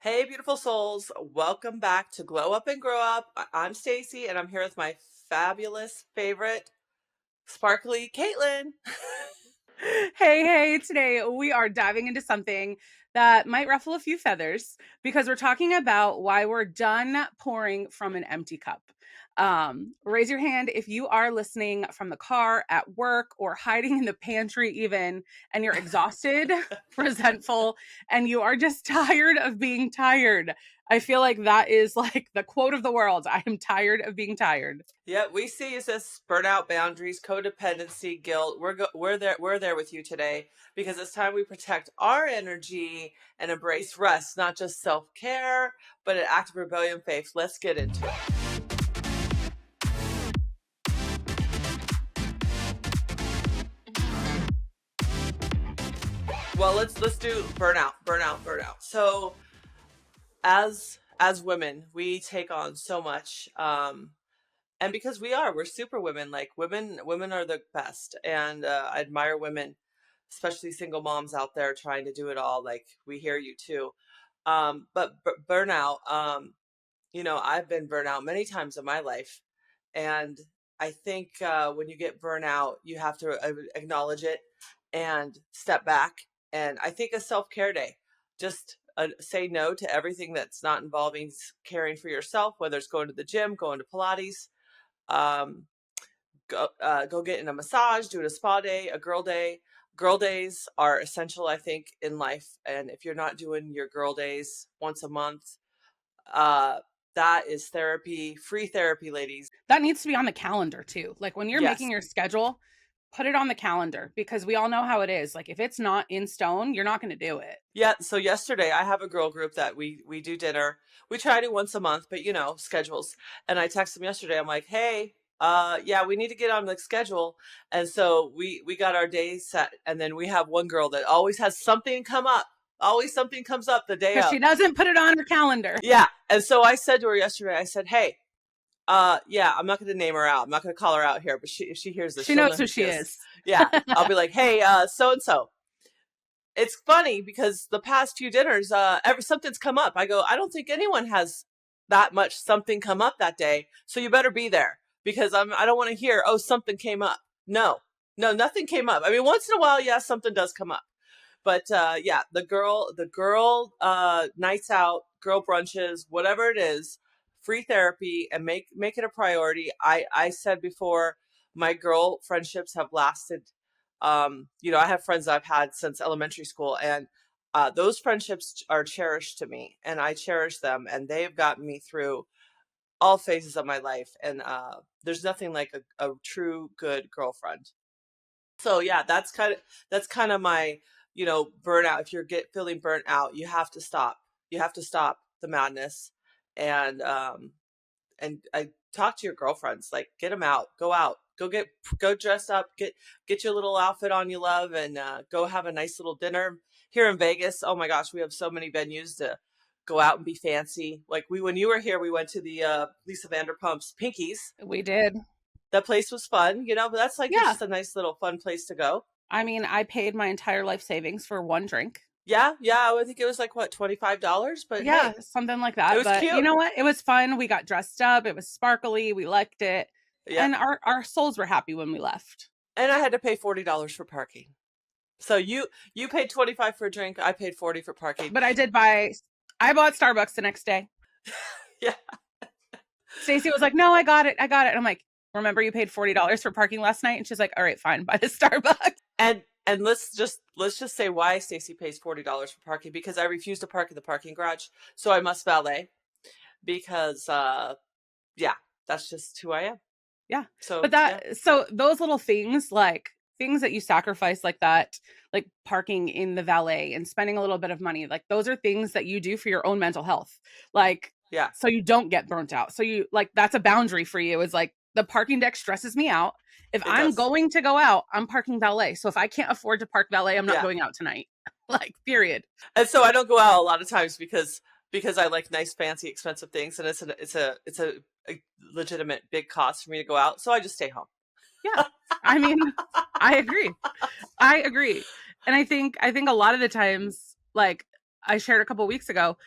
Hey, beautiful souls. Welcome back to Glow Up and Grow Up. I'm Stacey, and I'm here with my fabulous favorite, sparkly Kaitlyn. Hey, today we are diving into something that might ruffle a few feathers because we're talking about why we're done pouring from an empty cup. Raise your hand if you are listening from the car, at work, or hiding in the pantry, even, and you're exhausted, resentful, and you are just tired of being tired. I feel like that is like the quote of the world. I am tired of being tired. Yeah, we see is this burnout, boundaries, codependency, guilt. We're there with you today because it's time we protect our energy and embrace rest, not just self-care, but an act of rebellion faith. Let's get into it. Well, let's do burnout. So as women, we take on so much, and because we're super women. Like women are the best, and I admire women, especially single moms out there trying to do it all. Like, we hear you too. But burnout, I've been burnt out many times in my life, and I think when you get burnout, you have to acknowledge it and step back. And I think a self-care day, just say no to everything that's not involving caring for yourself, whether it's going to the gym, going to Pilates, um, go getting a massage, doing a spa day, a girl day. Girl days are essential, I think, in life. And if you're not doing your girl days once a month, uh, that is therapy, free therapy, ladies. That needs to be on the calendar too. Like when you're Yes. making your schedule, put it on the calendar because we all know how it is. Like if it's not in stone, you're not going to do it. Yeah. So yesterday I have a girl group that we do dinner. We try to do once a month, but schedules. And I texted them yesterday. I'm like, hey, yeah, we need to get on the schedule. And so we got our days set, and then we have one girl that always has something come up. Always something comes up the day Because of. she doesn't put it on her calendar. Yeah. And so I said to her yesterday, I said, hey, yeah, I'm not going to name her out. I'm not going to call her out here, but if she hears this, She she'll know knows who who she she is. is. Yeah. I'll be like, hey, so and so. It's funny because the past few dinners, something's come up. I go, I don't think anyone has that much something come up that day. So you better be there, because I don't want to hear, oh, something came up. No, no, nothing came up. I mean, once in a while, yeah, something does come up. But yeah, the girl nights out, girl brunches, whatever it is, free therapy, and make it a priority. I said before, my girl friendships have lasted. I have friends I've had since elementary school, and those friendships are cherished to me, and I cherish them, and they've gotten me through all phases of my life. And there's nothing like a true good girlfriend. So yeah, that's kind of my, burnout. If you're feeling burnt out, you have to stop. You have to stop the madness, and I talk to your girlfriends. Like, get them out, go dress up, get your little outfit on you love, and go have a nice little dinner here in Vegas. Oh my gosh, we have so many venues to go out and be fancy. Like, when you were here, we went to the Lisa Vanderpump's Pinkies. We did. That place was fun, but that's like Yeah. just a nice little fun place to go. I mean, I paid my entire life savings for one drink. Yeah, yeah, I think it was like, what, $25, but Yeah, hey, something like it that. was But you cute. know what? It was fun. We got dressed up. It was sparkly. We liked it. Yep. And our souls were happy when we left. And I had to pay $40 for parking. So you paid 25 for a drink, I paid 40 for parking. But I bought Starbucks the next day. Yeah. Stacey was like, "No, I got it. I got it." And I'm like, "Remember you paid $40 for parking last night?" And she's like, "All right, fine, buy the Starbucks." And let's just say why Stacy pays $40 for parking, because I refuse to park in the parking garage, so I must valet, because yeah, that's just who I am. Yeah. So But yeah. those little things, like things that you sacrifice like that, like parking in the valet and spending a little bit of money, like those are things that you do for your own mental health. Like, Yeah. so you don't get burnt out. So you like that's a boundary for you. Is like the parking deck stresses me out. If It I'm does. going to go out, I'm parking valet. So if I can't afford to park valet, I'm not Yeah. going out tonight. Like, period. And so I don't go out a lot of times because I like nice, fancy, expensive things, and it's a legitimate big cost for me to go out. So I just stay home. Yeah. I mean, I agree. I agree. And I think a lot of the times, like I shared a couple weeks ago,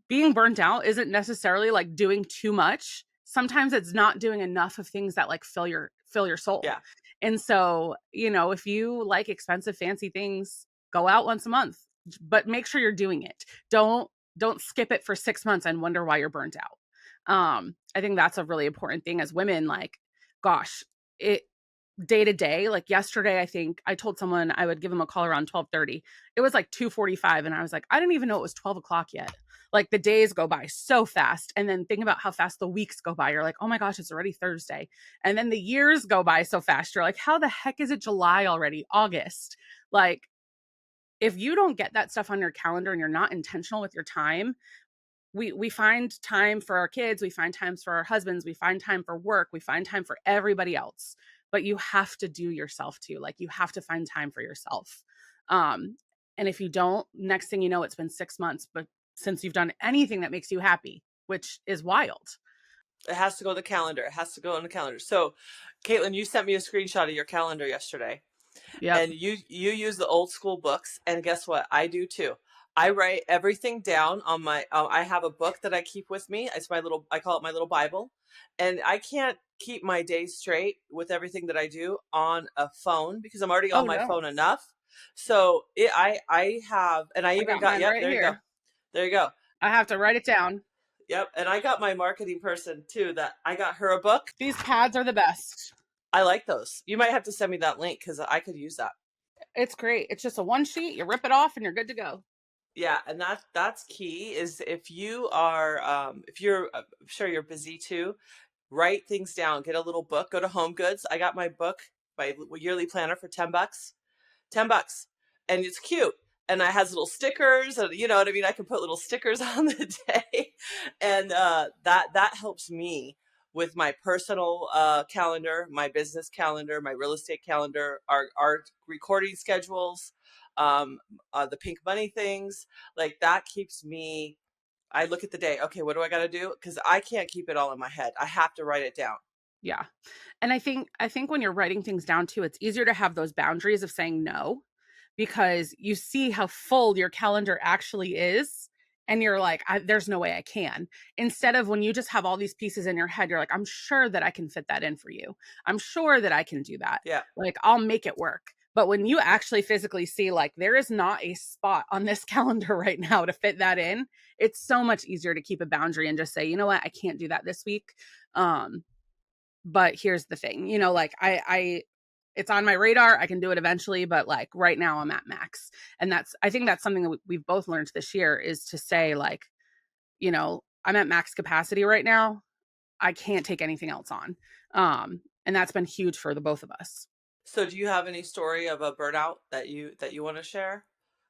being burnt out isn't necessarily like doing too much. Sometimes it's not doing enough of things that like fill your soul. Yeah. And so, you know, if you like expensive fancy things, go out once a month, but make sure you're doing it. Don't skip it for 6 months and wonder why you're burnt out. I think that's a really important thing as women. Like, gosh, it day to day, like yesterday, I think I told someone I would give them a call around 12:30. It was like 2:45, and I was like, I didn't even know it was 12 o'clock yet. Like the days go by so fast. And then think about how fast the weeks go by. You're like, oh my gosh, it's already Thursday. And then the years go by so fast. You're like, how the heck is it July already? August. Like, if you don't get that stuff on your calendar and you're not intentional with your time, we find time for our kids, we find times for our husbands, we find time for work, we find time for everybody else. But you have to do yourself too. Like you have to find time for yourself. Um, and if you don't, next thing you know, it's been 6 months, but since you've done anything that makes you happy, which is wild. It has to go to the calendar. It has to go on the calendar. So, Kaitlyn, you sent me a screenshot of your calendar yesterday, Yep. and you use the old school books. And guess what? I do too. I write everything down on my. I have a book that I keep with me. It's my little. I call it my little Bible, and I can't keep my days straight with everything that I do on a phone because I'm already on Oh my no. phone enough. So I have, and I I even got got. mine Yep, right there you go. here. There you go. I have to write it down. Yep, and I got my marketing person too. That I got her a book. These pads are the best. I like those. You might have to send me that link because I could use that. It's great. It's just a one sheet, you rip it off and you're good to go. Yeah, and that's key. Is if you are if you're I'm sure you're busy too, write things down. Get a little book. Go to Home Goods. I got my book, my yearly planner for $10. $10, and it's cute. And it has little stickers, and you know what I mean. I can put little stickers on the day, and that helps me with my personal calendar, my business calendar, my real estate calendar, our recording schedules, the pink money things. Like that keeps me. I look at the day. Okay, what do I got to do? Because I can't keep it all in my head. I have to write it down. Yeah. And I think when you're writing things down too, it's easier to have those boundaries of saying no because you see how full your calendar actually is. And you're like, there's no way I can. Instead of when you just have all these pieces in your head, you're like, I'm sure that I can fit that in for you. I'm sure that I can do that. Yeah. Like, I'll make it work. But when you actually physically see, like, there is not a spot on this calendar right now to fit that in, it's so much easier to keep a boundary and just say, you know what, I can't do that this week. Um, but here's the thing, you know, like I it's on my radar. I can do it eventually, but like right now I'm at max. And I think that's something that we've both learned this year is to say like, you know, I'm at max capacity right now. I can't take anything else on. And that's been huge for the both of us. So do you have any story of a burnout that you want to share?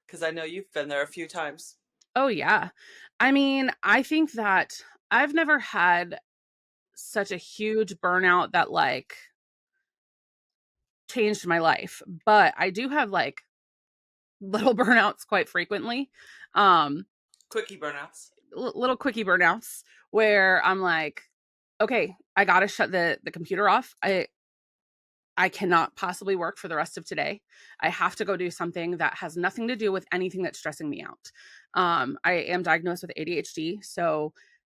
Because I know you've been there a few times. Oh yeah. I mean, I think that I've never had such a huge burnout that like changed my life, but I do have like little burnouts quite frequently. Um, Quickie burnouts. Little quickie burnouts where I'm like, okay, I gotta shut the computer off. I cannot possibly work for the rest of today. I have to go do something that has nothing to do with anything that's stressing me out. I am diagnosed with ADHD, so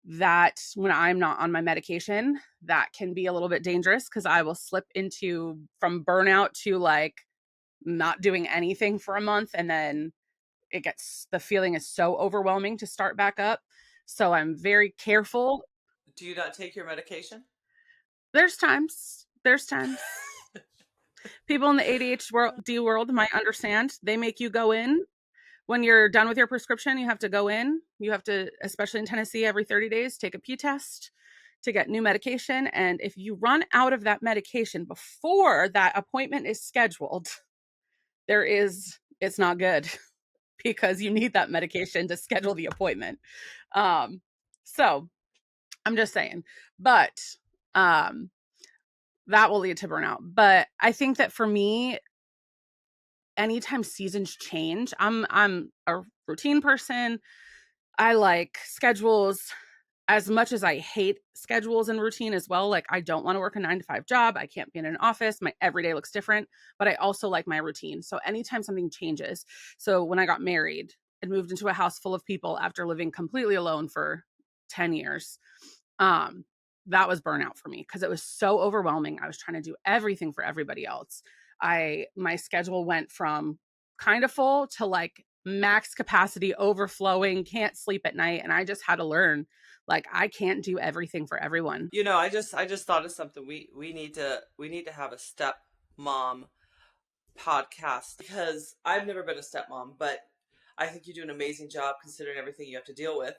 that when I'm not on my medication, that can be a little bit dangerous because I will slip into from burnout to like not doing anything for a month, and then the feeling is so overwhelming to start back up. So I'm very careful. Do you not take your medication? There's times people in the ADHD world might understand. They make you go in when you're done with your prescription. You have to go in. You have to, especially in Tennessee, every 30 days, take a P test to get new medication. And if you run out of that medication before that appointment is scheduled, it's not good because you need that medication to schedule the appointment. So I'm just saying, but um, that will lead to burnout. But I think that for me, anytime seasons change, I'm a routine person. I like schedules as much as I hate schedules and routine as well. Like I don't want to work a 9 to 5 job. I can't be in an office. My everyday looks different, but I also like my routine. So anytime something changes. So when I got married, and moved into a house full of people after living completely alone for 10 years. Um, that was burnout for me because it was so overwhelming. I was trying to do everything for everybody else. My schedule went from kind of full to like max capacity, overflowing, can't sleep at night. And I just had to learn, like, I can't do everything for everyone. I just thought of something. We need to have a step mom podcast because I've never been a stepmom, but I think you do an amazing job considering everything you have to deal with.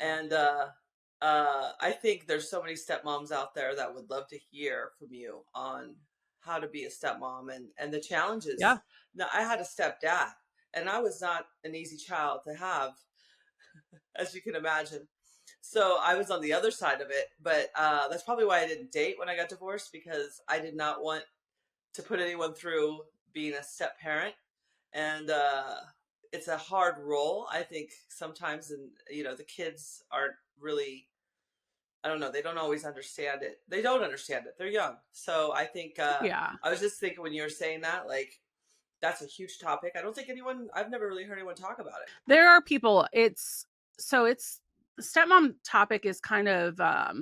And I think there's so many stepmoms out there that would love to hear from you on how to be a stepmom and the challenges. Yeah. Now, I had a stepdad, and I was not an easy child to have, as you can imagine. So I was on the other side of it, but that's probably why I didn't date when I got divorced, because I did not want to put anyone through being a step parent. And it's a hard role, I think, sometimes. And, the kids aren't really, I don't know, they don't always understand it. They don't understand it. They're young. So I think, Yeah. I was just thinking when you were saying that, like, that's a huge topic. I've never really heard anyone talk about it. There are people, the stepmom topic is kind of, I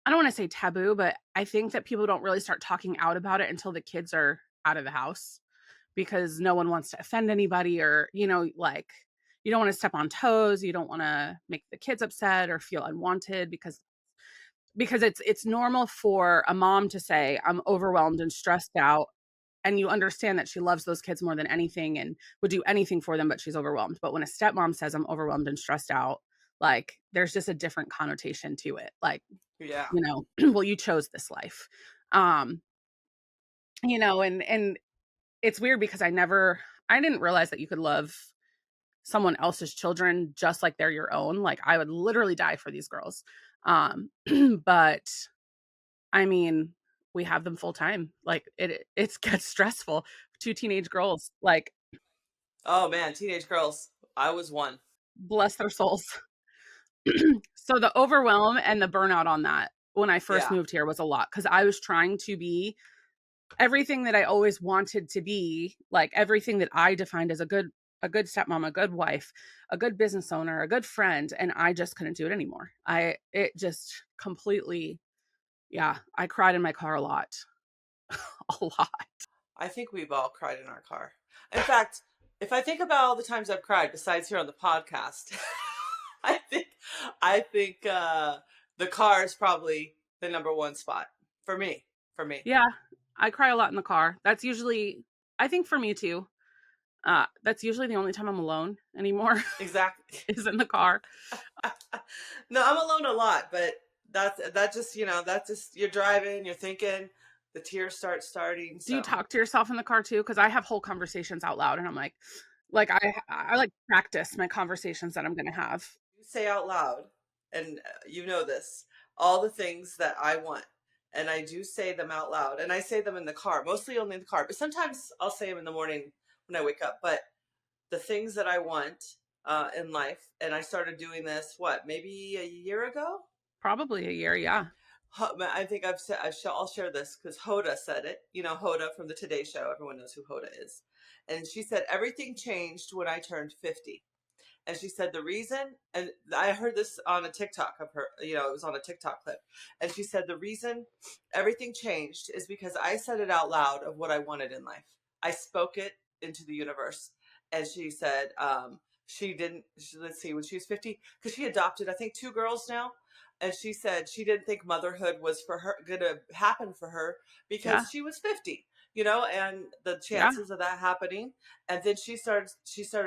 don't want to say taboo, but I think that people don't really start talking out about it until the kids are out of the house because no one wants to offend anybody or, like you don't want to step on toes. You don't want to make the kids upset or feel unwanted because it's normal for a mom to say, I'm overwhelmed and stressed out. And you understand that she loves those kids more than anything and would do anything for them, but she's overwhelmed. But when a stepmom says I'm overwhelmed and stressed out, like there's just a different connotation to it. Like, Yeah. well, you chose this life. Um, and it's weird because I didn't realize that you could love someone else's children just like they're your own. Like I would literally die for these girls. But I mean, we have them full time. Like it gets stressful. Two teenage girls, like Oh man, teenage girls. I was one. bless their souls. So the overwhelm and the burnout on that when I first Yeah. moved here was a lot because I was trying to be everything that I always wanted to be, like everything that I defined as a good stepmom, a good wife, a good business owner, a good friend, and I just couldn't do it anymore. It just completely, yeah, I cried in my car a lot. A lot. I think we've all cried in our car. In fact, if I think about all the times I've cried, besides here on the podcast, I think the car is probably the number one spot for me. For me, Yeah, I cry a lot in the car. That's usually, I think for me too. That's usually the only time I'm alone anymore exactly. is in the car. No, I'm alone a lot, but that's just you're driving, you're thinking, the tears starting. Do you So talk to yourself in the car too? Because I have whole conversations out loud, and I'm like I like practice my conversations that I'm gonna have. you say out loud, and you know this, all the things that I want. And I do say them out loud. And I say them in the car, mostly only in the car. But sometimes I'll say them in the morning when I wake up. But the things that I want in life, and I started doing this, what, maybe a year ago? Probably a year, yeah. I think I've said, I'll share this because Hoda said it. Hoda from the Today Show. Everyone knows who Hoda is. And she said, everything changed when I turned 50. And she said the reason, and I heard this on a TikTok of her, it was on a TikTok clip. And she said the reason everything changed is because I said it out loud of what I wanted in life. I spoke it into the universe. And she said she didn't, let's see, when she was 50, because she adopted, I think, 2 girls now. And she said she didn't think motherhood was for her going to happen for her Yeah. because she was 50, and the Yeah. chances of that happening. And then she started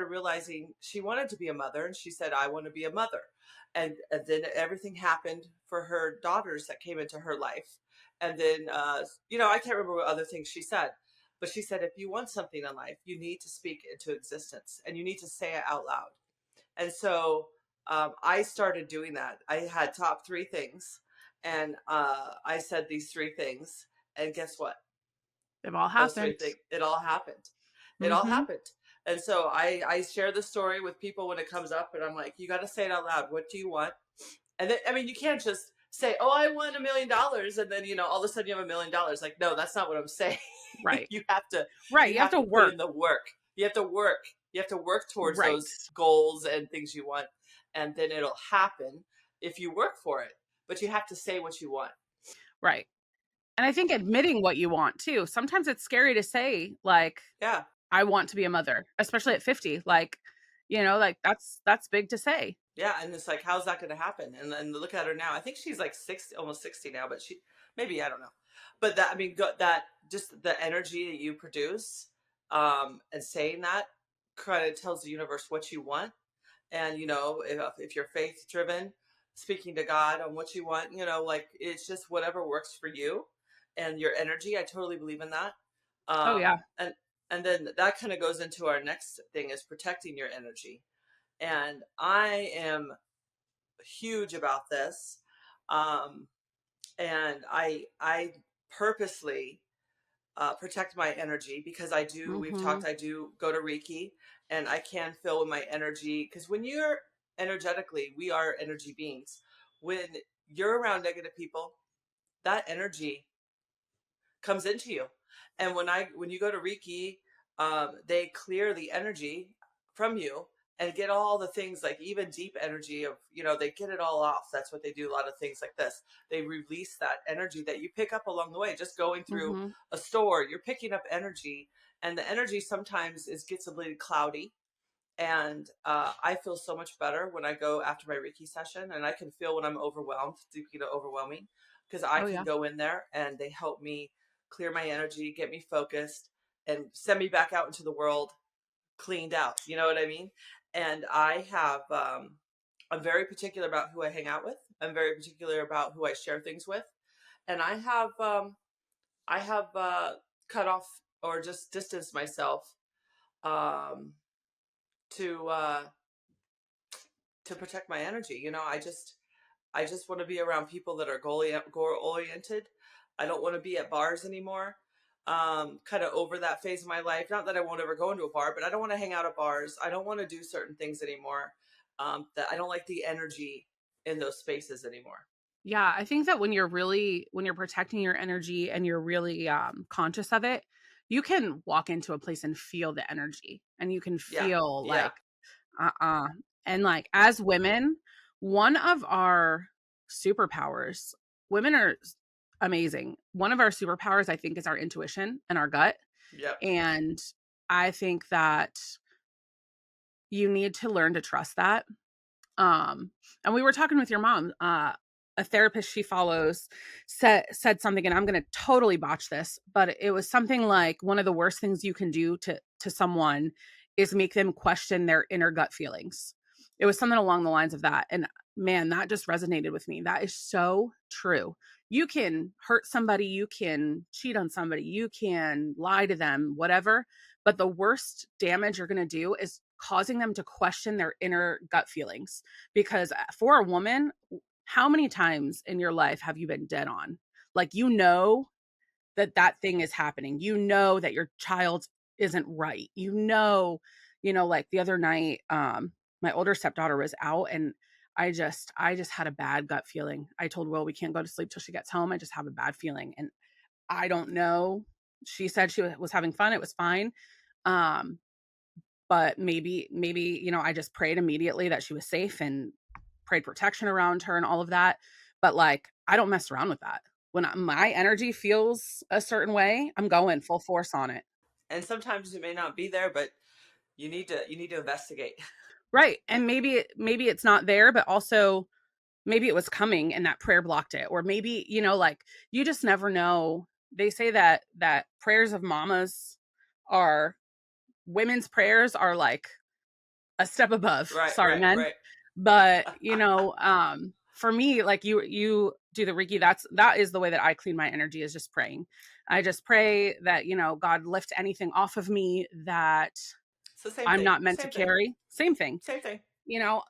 realizing she wanted to be a mother, and she said, I want to be a mother. And then everything happened for her daughters that came into her life. And then I can't remember what other things she said, but she said, if you want something in life, you need to speak it into existence, and you need to say it out loud. And so I started doing that. I had top 3 things, and I said these 3 things, and guess what? They've all Those three happened. things, it all happened. It all Mm-hmm. happened. And so I share the story with people when it comes up, and I'm like, you got to say it out loud. What do you want? And then, I mean, you can't just say, oh, I want $1 million. And then, all of a sudden you have $1 million. Like, no, that's not what I'm saying. Right. You have to, Right. you You have have to to put work. in the work. You have to work. You have to work towards Right. those goals and things you want, and then it'll happen if you work for it. But you have to say what you want. Right. And I think admitting what you want too. Sometimes it's scary to say, like, Yeah. I want to be a mother, especially at 50. Like, like that's big to say. Yeah, and it's like, how's that going to happen? And then look at her now. I think she's like 60, almost 60 now, but maybe, I don't know. But that, I mean, that just the energy that you produce, and saying that kind of tells the universe what you want. And, if you're faith driven, speaking to God on what you want, like it's just whatever works for you and your energy. I totally believe in that. Oh yeah. And then that kind of goes into our next thing is protecting your energy. And I am huge about this. Um, and I purposely protect my energy because we've Mhm. talked, I do go to Reiki, and I can feel when my energy, because when you're energetically, we are energy beings. When you're around negative people, that energy comes into you. And when you go to Reiki, they clear the energy from you and get all the things, like even deep energy of, they get it all off. That's what they do. A lot of things like this, they release that energy that you pick up along the way. Just going through Mhm. a store, you're picking up energy, and the energy sometimes gets a little cloudy. And I feel so much better when I go after my Reiki session, and I can feel when I'm overwhelmed, overwhelming, because I Oh can yeah. go in there and they help me clear my energy, get me focused, and send me back out into the world cleaned out. You know what I mean? And I'm very particular about who I hang out with. I'm very particular about who I share things with, and I have cut off or just distanced myself, um, to protect my energy. I just want to be around people that are goal oriented. I don't want to be at bars anymore. Kind of over that phase of my life. Not that I won't ever go into a bar, but I don't want to hang out at bars. I don't want to do certain things anymore. That I don't like the energy in those spaces anymore. Yeah, I think that when you're protecting your energy and you're really conscious of it, you can walk into a place and feel the energy and you can Yeah, feel yeah, like uh-uh. And like as women, one of our superpowers, women are amazing. One of our superpowers I think is our intuition and our gut. yep, And I think that you need to learn to trust that. Um, and we were talking with your mom, a therapist she follows said something, and I'm going to totally botch this, but it was something like one of the worst things you can do to someone is make them question their inner gut feelings. It was something along the lines of that. And man, that just resonated with me. That is so true. You can hurt somebody, you can cheat on somebody, you can lie to them, whatever. But the worst damage you're going to do is causing them to question their inner gut feelings. Because for a woman, how many times in your life have you been dead on? Like, that thing is happening. You know that your child isn't right. Like the other night, my older stepdaughter was out and I just had a bad gut feeling. I told Will we can't go to sleep till she gets home. I just have a bad feeling. And I don't know. She said she was having fun. It was fine. Um, but maybe, I just prayed immediately that she was safe and prayed protection around her and all of that. But like, I don't mess around with that. When my energy feels a certain way, I'm going full force on it. and sometimes it may not be there, but you need to investigate. Right. And maybe it's not there, but also maybe it was coming and that prayer blocked it. Or maybe, like you just never know. They say that prayers of mamas are women's prayers are like a step above. Right, Sorry, right, men. right. But, for me, like you do the Reiki, that is the way that I clean my energy is just praying. I just pray that, God lift anything off of me that It's the same I'm thing. not meant to Same thing. carry. Same thing. Same thing. You know,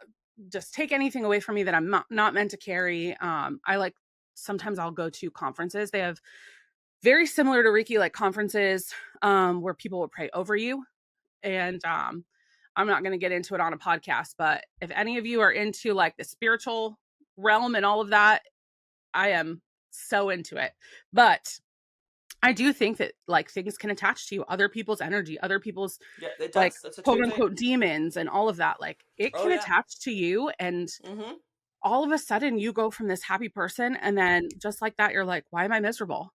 just take anything away from me that I'm not meant to carry. I like sometimes I'll go to conferences. They have very similar to Reiki like conferences where people will pray over you. And I'm not going to get into it on a podcast, but if any of you are into like the spiritual realm and all of that, I am so into it. But I do think that like things can attach to you, other people's energy, other people's Yeah, it like does. That's a quote true thing. unquote demons and all of that. Like it Oh can yeah. attach to you, and Mm-hmm. all of a sudden you go from this happy person, and then just like that, you're like, why am I miserable?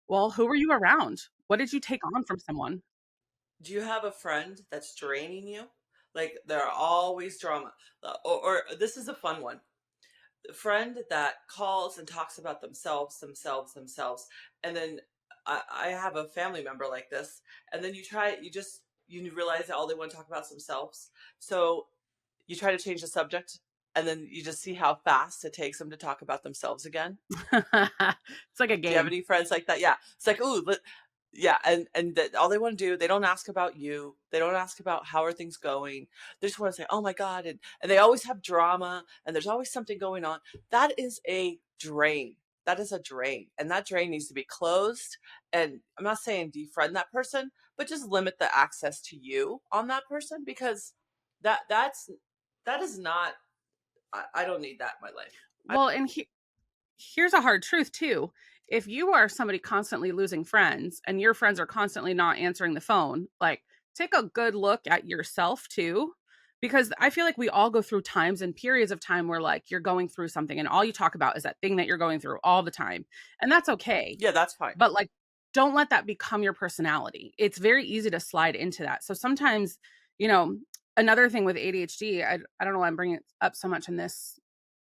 Well, who were you around? What did you take on from someone? Do you have a friend that's draining you? Like there are always drama. Or this is a fun one. The friend that calls and talks about themselves, and then I have a family member like this, and then you realize that all they want to talk about is themselves. So you try to change the subject, and then you just see how fast it takes them to talk about themselves again. It's like a Do you have game. any friends like that? Yeah, it's like, ooh, yeah, and that all they want to do, they don't ask about you, they don't ask about how are things going. They just want to say, oh my god, and they always have drama, and there's always something going on. That is a drain. That is a drain, and that drain needs to be closed. And I'm not saying defriend that person, but just limit the access to you on that person, because that is not. I don't need that in my life. Well, and here's a hard truth too. If you are somebody constantly losing friends and your friends are constantly not answering the phone, like take a good look at yourself too. Because I feel like we all go through times and periods of time where like you're going through something and all you talk about is that thing that you're going through all the time. And that's okay. Yeah, that's fine. But like don't let that become your personality. It's very easy to slide into that. So sometimes, you know, another thing with ADHD, I don't know why I'm bringing it up so much in this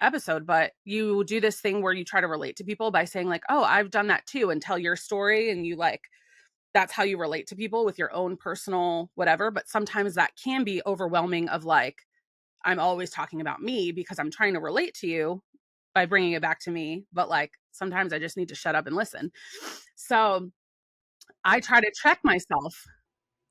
episode, but you do this thing where you try to relate to people by saying like, "Oh, I've done that too," and tell your story, and you like that's how you relate to people with your own personal whatever, but sometimes that can be overwhelming of like I'm always talking about me because I'm trying to relate to you by bringing it back to me, but like sometimes I just need to shut up and listen. So, I try to check myself.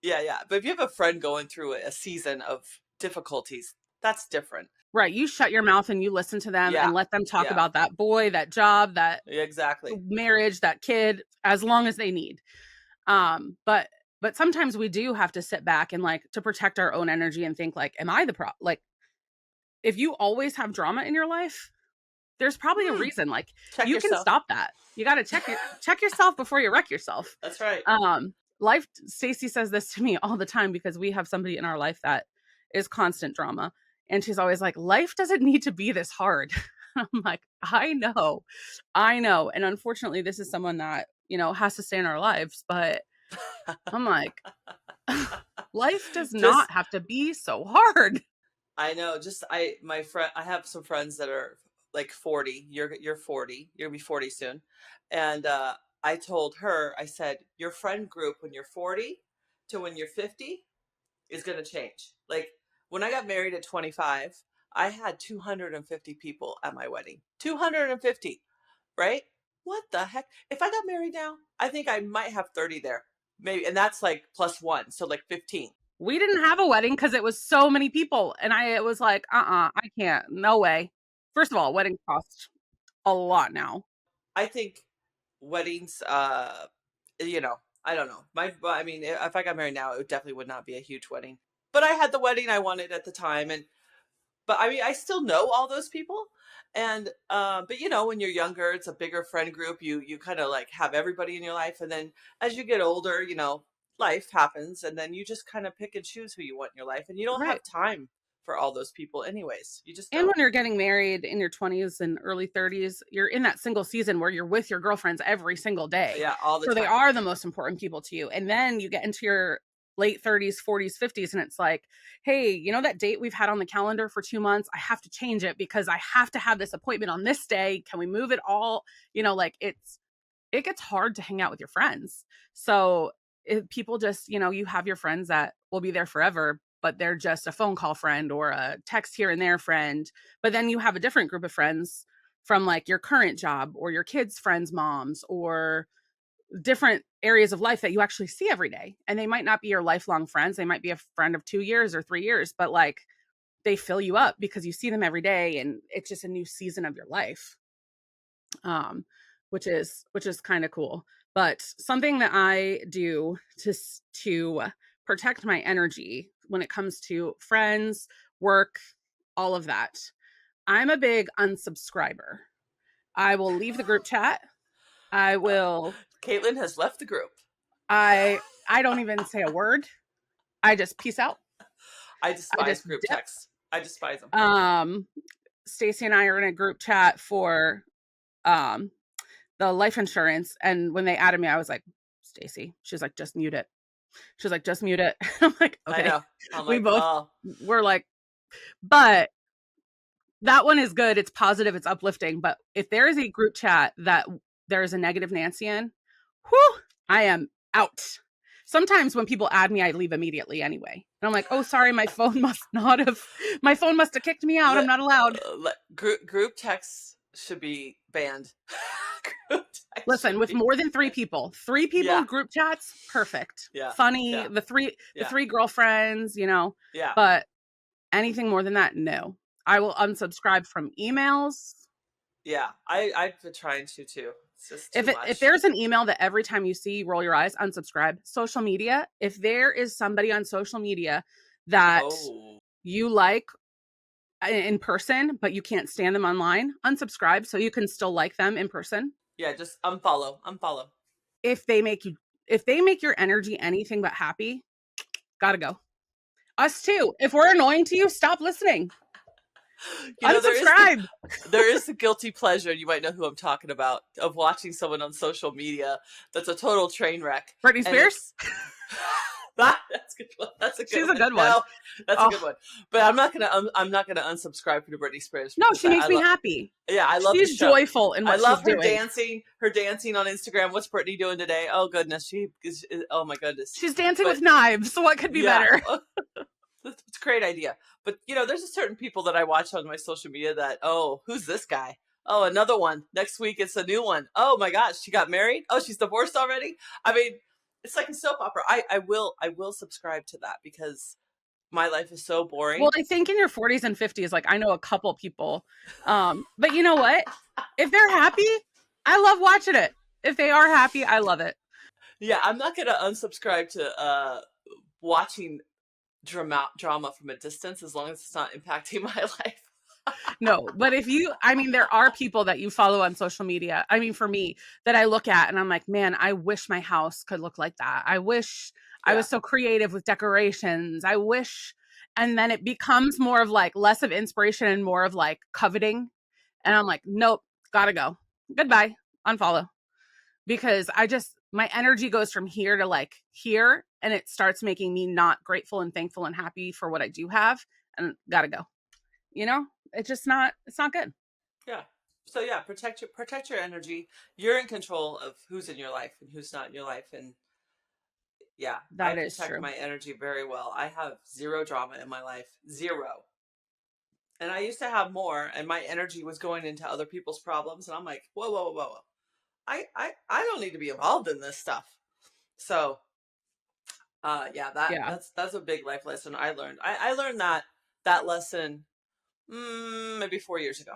Yeah, yeah. But if you have a friend going through a season of difficulties, that's different. Right, you shut your mouth and you listen to them Yeah, and let them talk yeah, about that boy, that job, that exactly. marriage, that kid as long as they need. But sometimes we do have to sit back and like to protect our own energy and think like, am I the pro like if you always have drama in your life, there's probably a Hmm. reason. Like Check you can yourself. stop that. You got to check yourself before you wreck yourself. That's right. Life Stacy says this to me all the time because we have somebody in our life that is constant drama. And she's always like, life doesn't need to be this hard. I'm like, I know. I know. And unfortunately, this is someone that, you know, has to stay in our lives. But I'm like, life does Just not have to be so hard. I know. Just my friend. I have some friends that are like 40. You're 40. You're gonna be 40 soon, and I told her. I said your friend group when you're 40 to when you're 50 is going to change. Like when I got married at 25, I had 250 people at my wedding. 250, right? What the heck? If I got married now, I think I might have 30 there. Maybe, and that's like plus one, so like 15. We didn't have a wedding because it was so many people. And I was like, I can't. No way. First of all, weddings cost a lot now. I think weddings you know, I don't know. I mean, if I got married now, it definitely would not be a huge wedding. But I had the wedding I wanted at the time, and but I mean, I still know all those people. And but you know, when you're younger, it's a bigger friend group. You kind of like have everybody in your life, and then as you get older, you know, life happens, and then you just kind of pick and choose who you want in your life, and you don't Right. have time for all those people, anyways. You just And when don't. you're getting married in your 20s and early 30s, you're in that single season where you're with your girlfriends every single day. Yeah, all the So they time. are the most important people to you. And then you get into your late 30s, 40s, 50s, and it's like, hey, you know that date we've had on the calendar for 2 months? I have to change it because I have to have this appointment on this day. Can we move it all? You know, like it gets hard to hang out with your friends. So if people just, you know, you have your friends that will be there forever, but they're just a phone call friend or a text here and there friend. But then you have a different group of friends from like your current job or your kids' friends' moms or different areas of life that you actually see every day. And they might not be your lifelong friends. They might be a friend of 2 years or 3 years, but like they fill you up because you see them every day and it's just a new season of your life. um, which is kind of cool. But something that I do to protect my energy when it comes to friends, work, all of that, I'm a big unsubscriber. I will leave the group chat. I will. Kaitlyn has left the group. I don't even say a word. I just peace out. I I despise just group dip. texts. I despise them. Stacey and I are in a group chat for um the life insurance, and when they added me, I was like, Stacey. She's like, just mute it. She's like, just mute it. I'm like, I okay. know. I'm We like, both oh, were like, but that one is good. It's positive, it's uplifting. But if there is a group chat that there is a negative Nancy in, whew, I am out. Sometimes when people add me, I leave immediately anyway. And I'm like, oh, sorry, my phone must have kicked me out. I'm not allowed. group texts should be banned. Group text Listen, should with be. more than three people Yeah, group chats, perfect. yeah, Funny, yeah, yeah, the three girlfriends, yeah, but anything more than that, no. I will unsubscribe from emails. yeah. I've been trying to too. It's just too If much. there's an email that every time you see, you roll your eyes, unsubscribe. Social media, if there is somebody on social media that Oh, you like in person, but you can't stand them online, unsubscribe so you can still like them in person. yeah. Just unfollow, unfollow. If they make you, if they make your energy anything but happy, gotta go. Us too. If we're annoying to you, stop listening. You know, Unsubscribe. there is the guilty pleasure. You might know who I'm talking about of watching someone on social media that's a total train wreck, Britney and Spears. it's that's a good one. That's a good She's a one. good one. No, that's a Oh good one. But I'm not gonna unsubscribe to Britney Spears no, because she makes me happy. yeah, I love the She's show. joyful in I what she's love doing. her dancing on Instagram. What's Britney doing today? Oh goodness, she is. Oh my goodness. She's dancing But with knives. So what could be yeah, better? it's a great idea. But you know, there's a certain people that I watch on my social media that, oh, who's this guy? Oh, another one. Next week it's a new one. Oh my gosh, she got married. Oh, she's divorced already. I mean, it's like a soap opera. I will subscribe to that because my life is so Well, boring. I think in your 40s and 50s, like I know a couple people. But you know what? If they're happy, I love watching it. If they are happy, I love it. Yeah, I'm not gonna unsubscribe to watching drama from a distance as long as it's not impacting my life. No, but I mean, there are people that you follow on social media. I mean, for me, that I look at and I'm like, man, I wish my house could look like that. I wish I Yeah. was so creative with decorations. I wish, and then it becomes more of like less of inspiration and more of like coveting. And I'm like, nope, gotta go. Goodbye, unfollow. Because my energy goes from here to like here, and it starts making me not grateful and thankful and happy for what I do have, and gotta go. You know, it's not good. Yeah. So yeah, protect your energy. You're in control of who's in your life and who's not in your life. And yeah, I That is protect true. my energy very well. I have zero drama in my life. Zero. And I used to have more, and my energy was going into other people's problems. And I'm like, whoa, whoa, whoa, whoa. I don't need to be involved in this stuff. So yeah, Yeah. that's a big life lesson I learned. I learned that lesson maybe 4 years ago.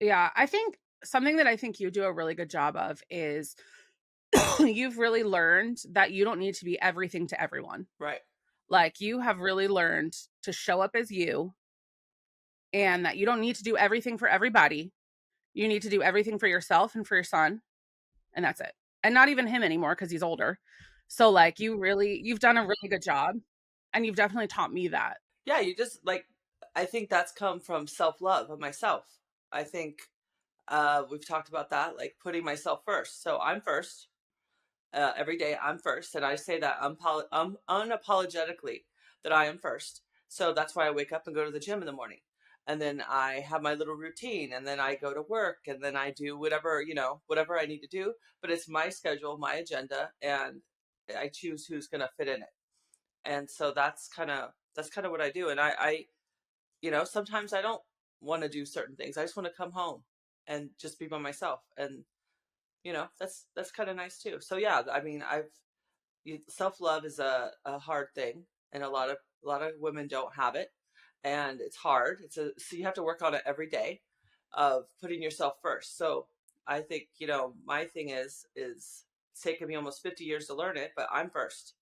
Yeah. I think something that I think you do a really good job of is you've really learned that you don't need to be everything to everyone. Right. Like you have really learned to show up as you, and that you don't need to do everything for everybody. You need to do everything for yourself and for your son, and that's it. And not even him anymore because he's older. So like you've done a really good job, and you've definitely taught me that. Yeah, you just like I think that's come from self-love of myself. I think we've talked about that, like putting myself first. So I'm first. Every day I'm first, and I say that unapologetically that I am first. So that's why I wake up and go to the gym in the morning. And then I have my little routine, and then I go to work, and then I do whatever, whatever I need to do, but it's my schedule, my agenda, and I choose who's going to fit in it. And so that's kind of what I do. And sometimes I don't want to do certain things. I just want to come home and just be by myself. And that's kind of nice too. So yeah, I mean, self-love is a hard thing, and a lot of women don't have it, and it's hard. So you have to work on it every day of putting yourself first. So I think, my thing is it's taken me almost 50 years to learn it, but I'm first.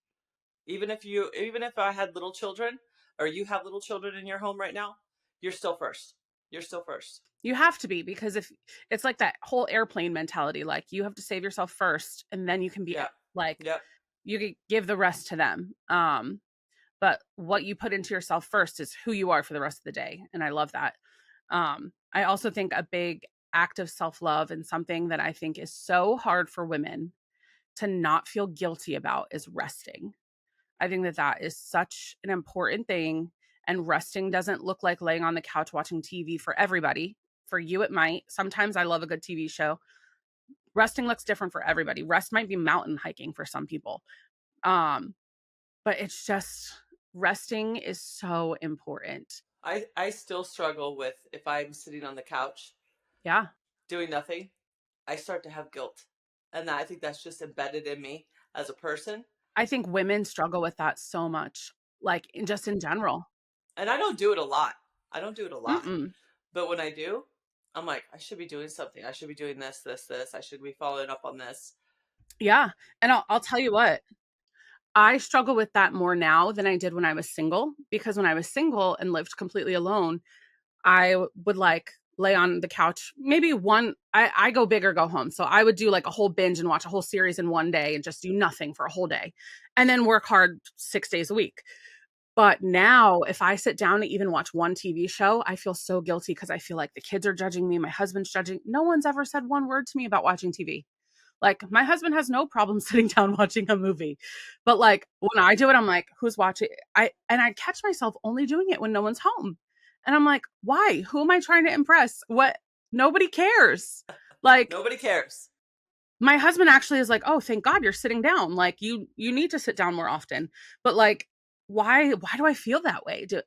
Even if I had little children, or you have little children in your home right now, you're still first. You're still first. You have to be, because if it's like that whole airplane mentality, like you have to save yourself first and then you can be Yeah. like, Yep. you can give the rest to them. But what you put into yourself first is who you are for the rest of the day. And I love that. I also think a big act of self-love, and something that I think is so hard for women to not feel guilty about, is resting. I think that that is such an important thing. And resting doesn't look like laying on the couch watching TV for everybody. For you, it might. Sometimes I love a good TV show. Resting looks different for everybody. Rest might be mountain hiking for some people. Um, but it's just, resting is so important. I still struggle with, if I'm sitting on the couch Yeah. doing nothing, I start to have guilt. And I think that's just embedded in me as a person. I think women struggle with that so much, like just in general. And I don't do it a lot. I don't do it a lot. Mm-mm. But when I do, I'm like, I should be doing something. I should be doing this, this, this. I should be following up on this. Yeah. And I'll tell you what, I struggle with that more now than I did when I was single, because when I was single and lived completely alone, I would like lay on the couch. Maybe I go big or go home. So I would do like a whole binge and watch a whole series in one day and just do nothing for a whole day and then work hard 6 days a week. But now, if I sit down to even watch one TV show, I feel so guilty because I feel like the kids are judging me. My husband's judging. No one's ever said one word to me about watching TV. Like, my husband has no problem sitting down watching a movie. But like when I do it, I'm like, who's watching? I catch myself only doing it when no one's home. And I'm like, why? Who am I trying to impress? What? Nobody cares. Like, Nobody cares. my husband actually is like, oh, thank God you're sitting down. Like, you need to sit down more often. But like, why do I feel that way? Do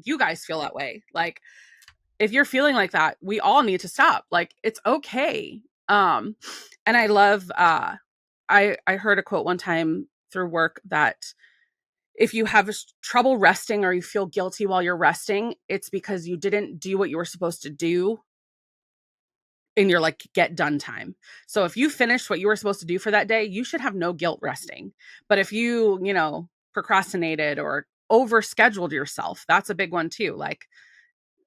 you guys feel that way? Like, if you're feeling like that, we all need to stop. Like, it's okay. And I love I heard a quote one time through work that if you have trouble resting or you feel guilty while you're resting, it's because you didn't do what you were supposed to do in your like get done time. So if you finished what you were supposed to do for that day, you should have no guilt resting. But if you procrastinated or overscheduled yourself, that's a big one too. Like,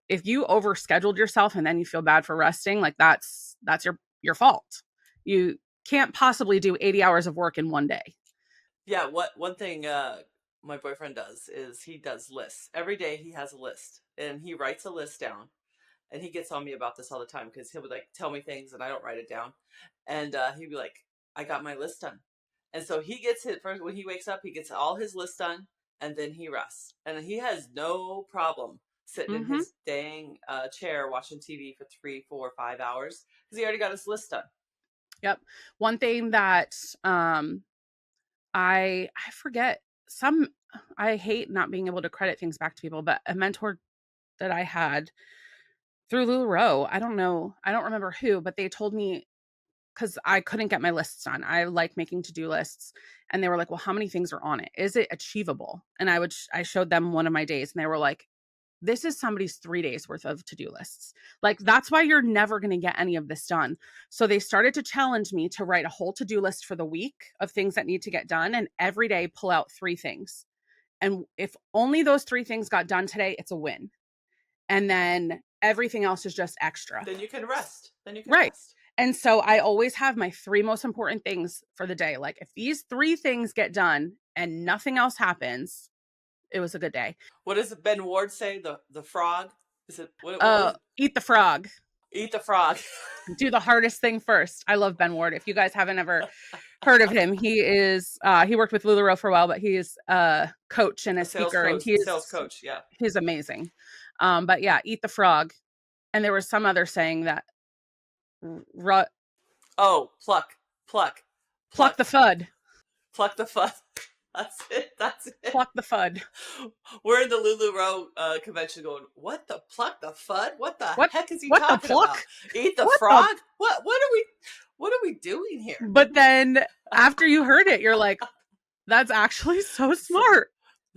if you overscheduled yourself and then you feel bad for resting, like that's your fault. You can't possibly do 80 hours of work in one day. Yeah, one thing my boyfriend does is he does lists. Every day he has a list and he writes a list down. And he gets on me about this all the time because he'll be like, tell me things and I don't write it down. And he'd be like, I got my list done. And so he gets it first when he wakes up, he gets all his list done and then he rests. And he has no problem sitting in Mm-hmm. his dang chair watching TV for 3, 4, 5 hours because he already got his list done. Yep. One thing that I forget, some I hate not being able to credit things back to people, but a mentor that I had through LuLaRoe, I don't remember who, but they told me, because I couldn't get my lists done. I like making to-do lists. And they were like, well, how many things are on it? Is it achievable? And I showed them one of my days and they were like, this is somebody's 3 days worth of to-do lists. Like, that's why you're never going to get any of this done. So they started to challenge me to write a whole to-do list for the week of things that need to get done. And every day pull out 3 things. And if only those 3 things got done today, it's a win. And then everything else is just extra. Then you can rest. Then you can Right. rest. And so I always have my 3 most important things for the day. Like, if these 3 things get done and nothing else happens, it was a good day. What does Ben Ward say? The frog? Is it what was it? Eat the frog. Eat the frog. Do the hardest thing first. I love Ben Ward. If you guys haven't ever heard of him, he worked with LuLaRoe for a while, but he's a coach and a speaker, and Sales coach. Yeah. he's amazing. But yeah, eat the frog. And there was some other saying that Oh, pluck pluck the fud. Pluck the fud. That's it. That's it. Pluck the fud. We're in the LuLaRoe convention going, what the pluck the fud? What the heck is he what the talking pluck? about? Eat the What frog? What are we doing here? But then after you heard it, you're like, that's actually so smart.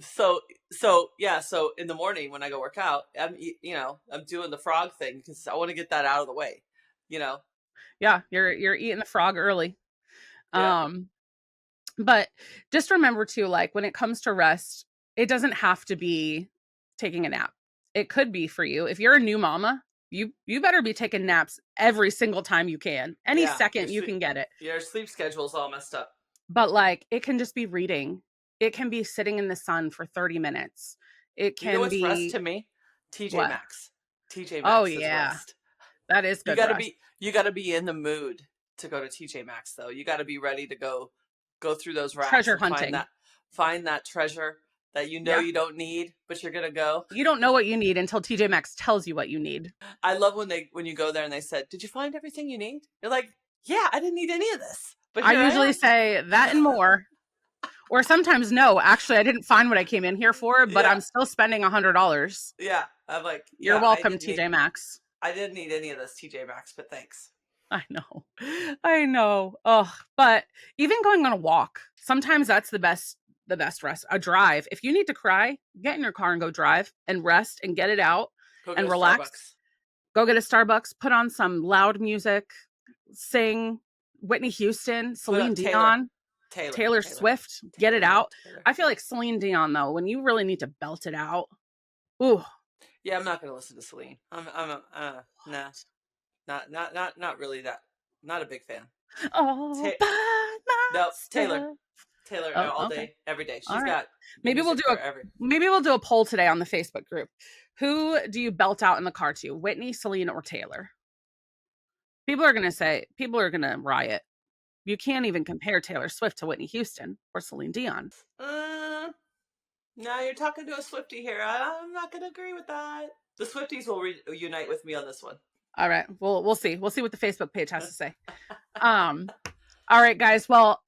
So yeah, so in the morning when I go work out, I'm doing the frog thing because I want to get that out of the way, Yeah, you're eating the frog early. Yeah. But just remember too, like, when it comes to rest, it doesn't have to be taking a nap. It could be for you. If you're a new mama, you better be taking naps every single time you can. Any Yeah, second you can get it. your sleep schedule's all messed up. But like, it can just be reading. It can be sitting in the sun for 30 minutes. It You know can what's rest be to me? TJ what? Maxx. TJ Oh Maxx is yeah. rest. That is good rest. You gotta be in the mood to go to TJ Maxx though. You gotta be ready to go through those racks Treasure and hunting. find that treasure that you know Yeah. you don't need, but you're gonna go. You don't know what you need until TJ Maxx tells you what you need. I love when you go there and they said, "Did you find everything you need?" You're like, "Yeah, I didn't need any of this, but I here I usually am." say that and more. Or sometimes no, actually I didn't find what I came in here for, but Yeah, I'm still spending $100. yeah. I'm like, You're yeah, welcome, TJ Maxx. I didn't need any of this TJ Maxx, but thanks. I know. I know. Oh, but even going on a walk, sometimes that's the best rest. A drive. If you need to cry, get in your car and go drive and rest and get it out Go get and a relax. Starbucks. Go get a Starbucks, put on some loud music, sing Whitney Houston, Put Celine up Taylor. Dion, Taylor. Taylor Taylor. Swift, get it Taylor. out. Taylor. I feel like Celine Dion though, when you really need to belt it out. Ooh. Yeah, I'm not gonna listen to Celine. Nah, not really that. Not a big fan. All Ta- by no, Taylor. myself. Taylor Oh, all okay. day, every day. All She's right. got Maybe we'll music do for a every. maybe we'll do a poll today on the Facebook group. Who do you belt out in the car to? Whitney, Celine, or Taylor? People are gonna riot. You can't even compare Taylor Swift to Whitney Houston or Celine Dion. Now you're talking to a Swiftie here. I'm not gonna agree with that. The Swifties will unite with me on this one. All right. We'll see. We'll see what the Facebook page has to say. All right, guys. Well,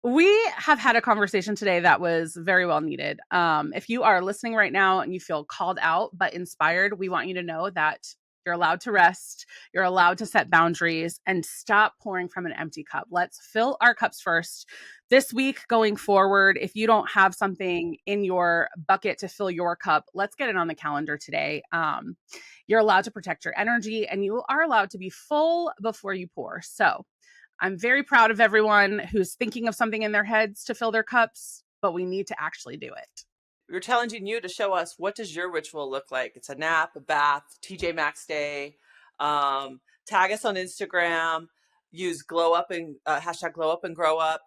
we have had a conversation today that was very well needed. If you are listening right now and you feel called out but inspired, we want you to know that you're allowed to rest, you're allowed to set boundaries, and stop pouring from an empty cup. Let's fill our cups first. This week going forward, if you don't have something in your bucket to fill your cup, let's get it on the calendar today. You're allowed to protect your energy and you are allowed to be full before you pour. So I'm very proud of everyone who's thinking of something in their heads to fill their cups, but we need to actually do it. We're challenging you to show us, what does your ritual look like? It's a nap, a bath, TJ Maxx day. Tag us on Instagram. Use glow up and hashtag glow up and grow up.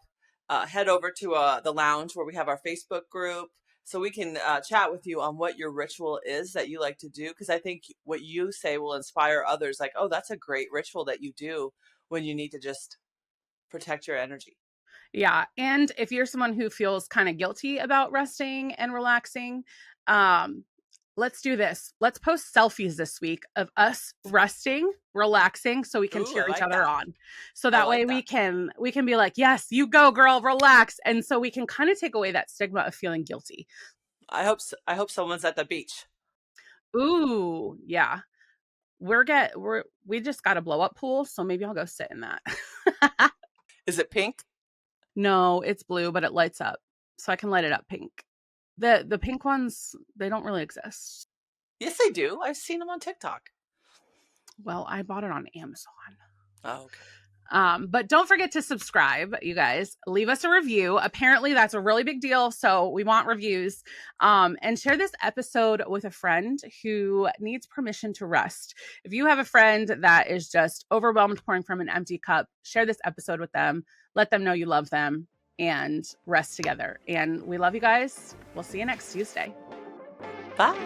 Head over to the lounge where we have our Facebook group so we can chat with you on what your ritual is that you like to do. Because I think what you say will inspire others. Like, oh, that's a great ritual that you do when you need to just protect your energy. Yeah. And if you're someone who feels kind of guilty about resting and relaxing, let's do this. Let's post selfies this week of us resting, relaxing, so we can Ooh, cheer I each like other that. on. So that way like that. we can be like, yes, you go, girl, relax. And so we can kind of take away that stigma of feeling guilty. I hope someone's at the beach. Ooh, yeah. We just got a blow up pool, so maybe I'll go sit in that. Is it pink? No, it's blue, but it lights up. So I can light it up pink. The pink ones, they don't really exist. Yes, they do. I've seen them on TikTok. Well, I bought it on Amazon. Oh, okay. But don't forget to subscribe, you guys. Leave us a review. Apparently, that's a really big deal. So we want reviews. And share this episode with a friend who needs permission to rest. If you have a friend that is just overwhelmed pouring from an empty cup, share this episode with them. Let them know you love them and rest together. And we love you guys. We'll see you next Tuesday. Bye.